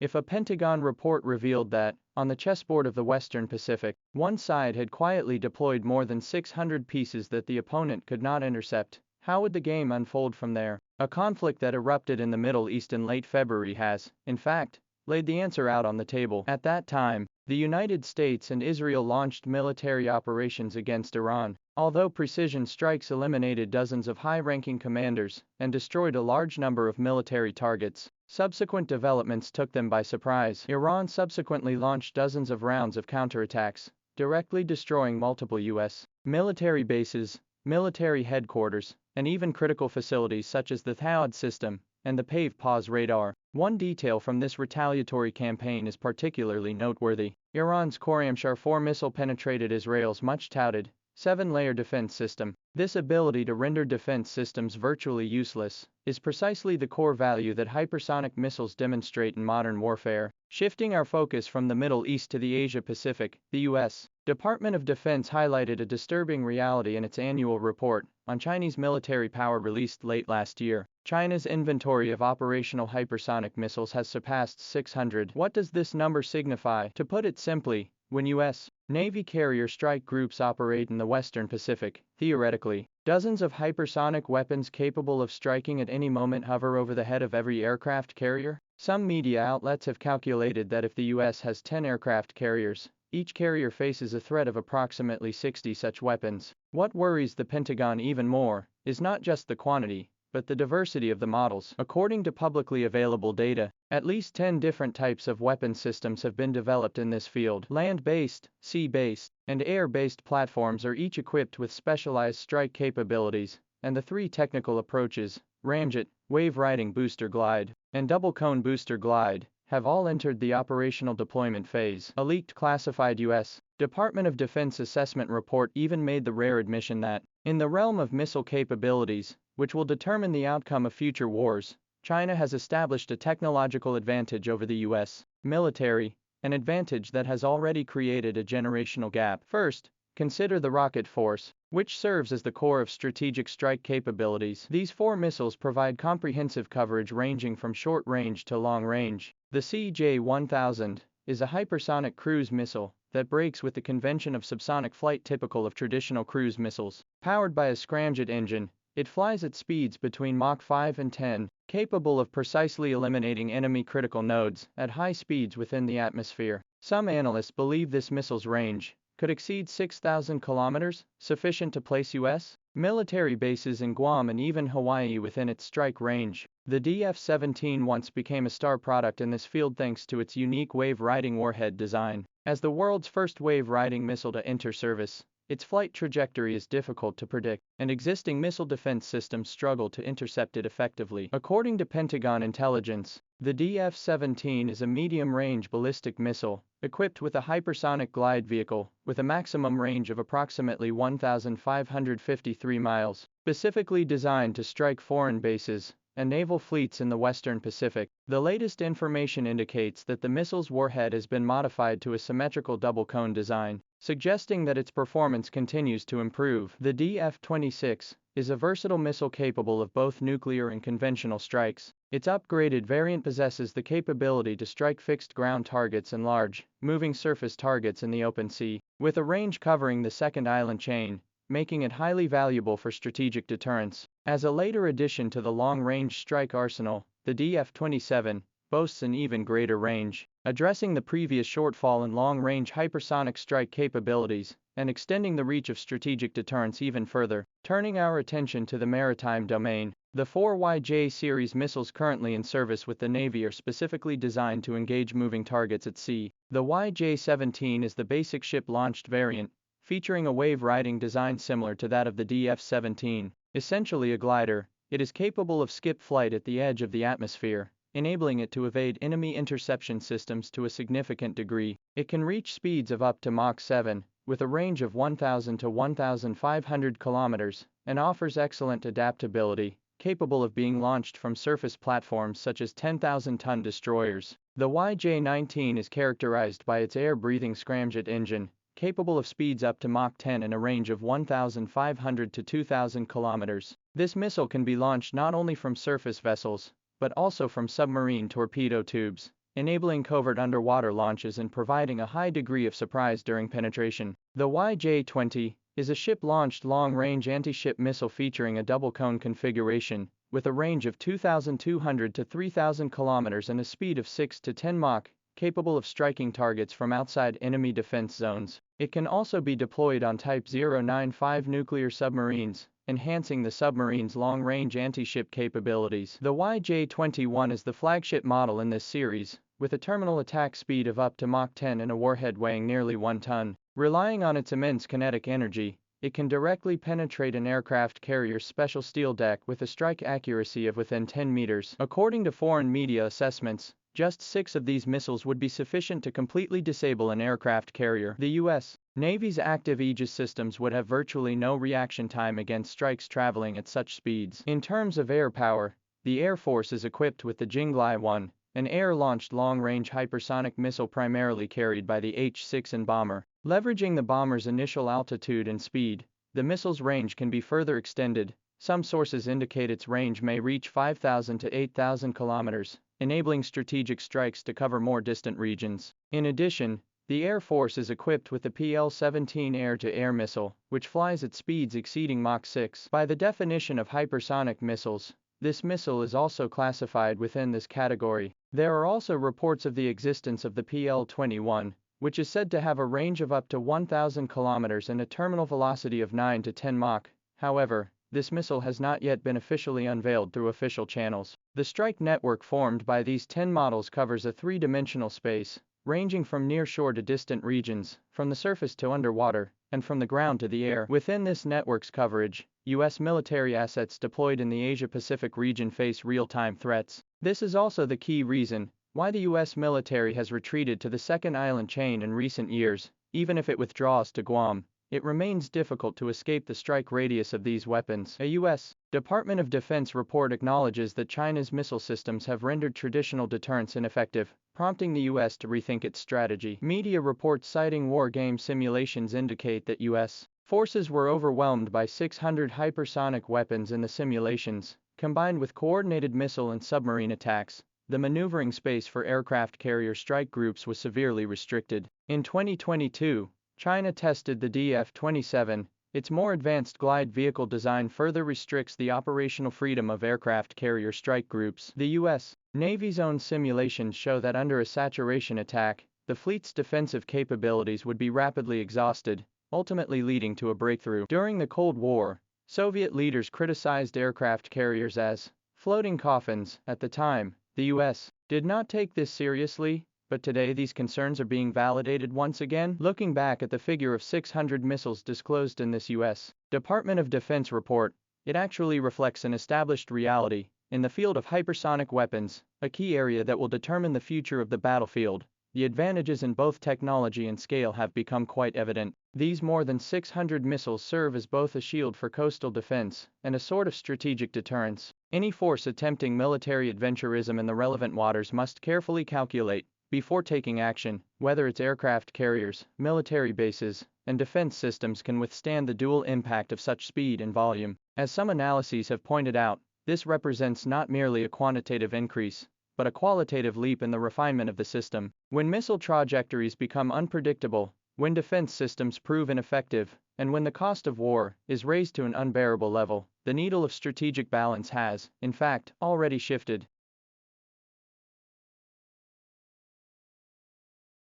if a Pentagon report revealed that, on the chessboard of the Western Pacific, one side had quietly deployed more than 600 pieces that the opponent could not intercept, how would the game unfold from there? A conflict that erupted in the Middle East in late February has, in fact, laid the answer out on the table. At that time, the United States and Israel launched military operations against Iran. Although precision strikes eliminated dozens of high-ranking commanders and destroyed a large number of military targets, subsequent developments took them by surprise. Iran subsequently launched dozens of rounds of counterattacks, directly destroying multiple U.S. military bases, military headquarters, and even critical facilities such as the THAAD system and the PAVE-PAWS radar. One detail from this retaliatory campaign is particularly noteworthy. Iran's Khorramshahr-4 missile penetrated Israel's much-touted 7-layer defense system. This ability to render defense systems virtually useless is precisely the core value that hypersonic missiles demonstrate in modern warfare. Shifting our focus from the Middle East to the Asia-Pacific, the U.S. Department of Defense highlighted a disturbing reality in its annual report on Chinese military power released late last year. China's inventory of operational hypersonic missiles has surpassed 600. What does this number signify? To put it simply, when U.S. Navy carrier strike groups operate in the Western Pacific, theoretically, dozens of hypersonic weapons capable of striking at any moment hover over the head of every aircraft carrier. Some media outlets have calculated that if the U.S. has 10 aircraft carriers, each carrier faces a threat of approximately 60 such weapons. What worries the Pentagon even more is not just the quantity, but the diversity of the models. According to publicly available data, at least 10 different types of weapon systems have been developed in this field. Land-based, sea-based, and air-based platforms are each equipped with specialized strike capabilities, and the three technical approaches, ramjet, wave-riding booster glide, and double-cone booster glide, have all entered the operational deployment phase. A leaked classified U.S. Department of Defense assessment report even made the rare admission that, in the realm of missile capabilities, which will determine the outcome of future wars, China has established a technological advantage over the U.S. military, an advantage that has already created a generational gap. First, consider the rocket force, which serves as the core of strategic strike capabilities. These four missiles provide comprehensive coverage ranging from short range to long range. The CJ-1000 is a hypersonic cruise missile that breaks with the convention of subsonic flight typical of traditional cruise missiles. Powered by a scramjet engine, it flies at speeds between Mach 5 and 10, capable of precisely eliminating enemy critical nodes at high speeds within the atmosphere. Some analysts believe this missile's range could exceed 6,000 kilometers, sufficient to place U.S. military bases in Guam and even Hawaii within its strike range. The DF-17 once became a star product in this field thanks to its unique wave-riding warhead design. As the world's first wave-riding missile to enter service, its flight trajectory is difficult to predict, and existing missile defense systems struggle to intercept it effectively. According to Pentagon intelligence, the DF-17 is a medium-range ballistic missile, equipped with a hypersonic glide vehicle, with a maximum range of approximately 1,553 miles, specifically designed to strike foreign bases and naval fleets in the Western Pacific. The latest information indicates that the missile's warhead has been modified to a symmetrical double-cone design, suggesting that its performance continues to improve. The DF-26 is a versatile missile capable of both nuclear and conventional strikes. Its upgraded variant possesses the capability to strike fixed ground targets and large, moving surface targets in the open sea, with a range covering the second island chain, making it highly valuable for strategic deterrence. As a later addition to the long-range strike arsenal, the DF-27 boasts an even greater range, addressing the previous shortfall in long-range hypersonic strike capabilities and extending the reach of strategic deterrence even further. Turning our attention to the maritime domain, the 4YJ series missiles currently in service with the Navy are specifically designed to engage moving targets at sea. The YJ-17 is the basic ship-launched variant, featuring a wave-riding design similar to that of the DF-17. Essentially a glider, it is capable of skip flight at the edge of the atmosphere, enabling it to evade enemy interception systems to a significant degree. It can reach speeds of up to Mach 7, with a range of 1,000 to 1,500 kilometers, and offers excellent adaptability, capable of being launched from surface platforms such as 10,000-ton destroyers. The YJ-19 is characterized by its air-breathing scramjet engine, capable of speeds up to Mach 10 and a range of 1,500 to 2,000 kilometers. This missile can be launched not only from surface vessels, but also from submarine torpedo tubes, enabling covert underwater launches and providing a high degree of surprise during penetration. The YJ-20 is a ship-launched long-range anti-ship missile featuring a double-cone configuration, with a range of 2,200 to 3,000 kilometers and a speed of 6 to 10 Mach, capable of striking targets from outside enemy defense zones. It can also be deployed on Type 095 nuclear submarines, enhancing the submarine's long-range anti-ship capabilities. The YJ-21 is the flagship model in this series, with a terminal attack speed of up to Mach 10 and a warhead weighing nearly 1 ton. Relying on its immense kinetic energy, it can directly penetrate an aircraft carrier's special steel deck with a strike accuracy of within 10 meters. According to foreign media assessments, just 6 of these missiles would be sufficient to completely disable an aircraft carrier. The U.S. Navy's active Aegis systems would have virtually no reaction time against strikes traveling at such speeds. In terms of air power, the Air Force is equipped with the Jinglai-1, an air-launched long-range hypersonic missile primarily carried by the H-6N bomber. Leveraging the bomber's initial altitude and speed, the missile's range can be further extended. Some sources indicate its range may reach 5,000 to 8,000 kilometers, enabling strategic strikes to cover more distant regions. In addition, the Air Force is equipped with the PL-17 air-to-air missile, which flies at speeds exceeding Mach 6. By the definition of hypersonic missiles, this missile is also classified within this category. There are also reports of the existence of the PL-21, which is said to have a range of up to 1,000 kilometers and a terminal velocity of 9 to 10 Mach. However, this missile has not yet been officially unveiled through official channels. The strike network formed by these 10 models covers a three-dimensional space, ranging from near shore to distant regions, from the surface to underwater, and from the ground to the air. Within this network's coverage, U.S. military assets deployed in the Asia-Pacific region face real-time threats. This is also the key reason why the U.S. military has retreated to the second island chain in recent years. Even if it withdraws to Guam, it remains difficult to escape the strike radius of these weapons. A U.S. Department of Defense report acknowledges that China's missile systems have rendered traditional deterrence ineffective, prompting the U.S. to rethink its strategy. Media reports citing war game simulations indicate that U.S. forces were overwhelmed by 600 hypersonic weapons in the simulations. Combined with coordinated missile and submarine attacks, the maneuvering space for aircraft carrier strike groups was severely restricted. In 2022, China tested the DF-27. Its more advanced glide vehicle design further restricts the operational freedom of aircraft carrier strike groups. The U.S. Navy's own simulations show that under a saturation attack, the fleet's defensive capabilities would be rapidly exhausted, ultimately leading to a breakthrough. During the Cold War, Soviet leaders criticized aircraft carriers as floating coffins. At the time, the U.S. did not take this seriously, but today these concerns are being validated once again. Looking back at the figure of 600 missiles disclosed in this U.S. Department of Defense report, it actually reflects an established reality in the field of hypersonic weapons, a key area that will determine the future of the battlefield. The advantages in both technology and scale have become quite evident. These more than 600 missiles serve as both a shield for coastal defense and a sort of strategic deterrence. Any force attempting military adventurism in the relevant waters must carefully calculate, before taking action, whether its aircraft carriers, military bases, and defense systems can withstand the dual impact of such speed and volume. As some analyses have pointed out, this represents not merely a quantitative increase, but a qualitative leap in the refinement of the system. When missile trajectories become unpredictable, when defense systems prove ineffective, and when the cost of war is raised to an unbearable level, the needle of strategic balance has, in fact, already shifted.